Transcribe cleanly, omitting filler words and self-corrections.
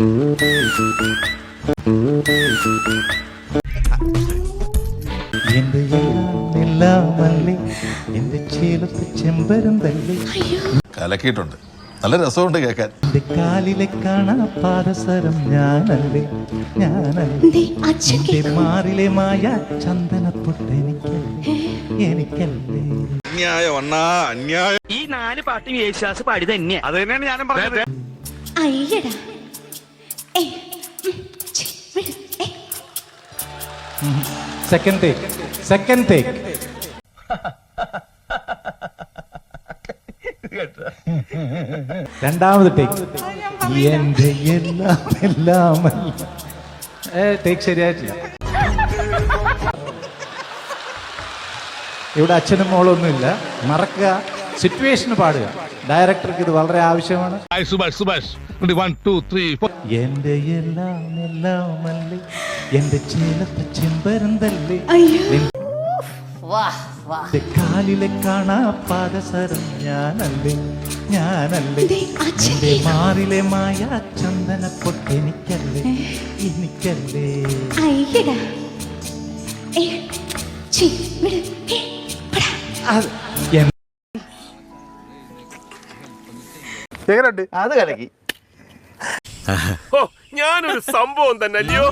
എന്റെ എല്ലാം അല്ലേ എന്റെ ചേലത്ത് ചെമ്പരം തല്ലേ. കലക്കിയിട്ടുണ്ട്, നല്ല രസമുണ്ട് കേൾക്കാൻ. എന്റെ കാലിലെ കാണാ പാദസരം ഞാനല്ലേ ഞാനല്ലേ. എന്റെ മാറിലെ മായ ചന്ദനപ്പൊട്ട് എനിക്കല്ലേ. ഈ 4 പാട്ടും യേശുദാസ് പാടി തന്നെയാ. അത് തന്നെയാണ് ഞാനും പറഞ്ഞത്. അയ്യടാ സെക്കൻഡ് ടേക്ക് രണ്ടാമത് ടേക്ക്. എന്റെ എല്ലാം ടേക്ക് ശരിയായിട്ടില്ല. ഇവിടെ അച്ഛനും മോളൊന്നുമില്ല, മറക്കുക, സിറ്റുവേഷന് പാടുക. ഡയറക്ടർക്ക് ഇത് വളരെ ആവശ്യമാണ്. എന്റെ എല്ലാം അല്ലേ എന്റെ ചേലത്തെ ചെമ്പരം തല്ലേ. കാലിലെ കാണാ പാദസരം ഞാനല്ലേ എന്റെ മാറിലെ മായ ചന്ദനപ്പൊട്ട് എനിക്കല്ലേ. അയ്യടാ അത് കലക്കി. ഞാനൊരു സംഭവം തന്നെ അല്ലയോ.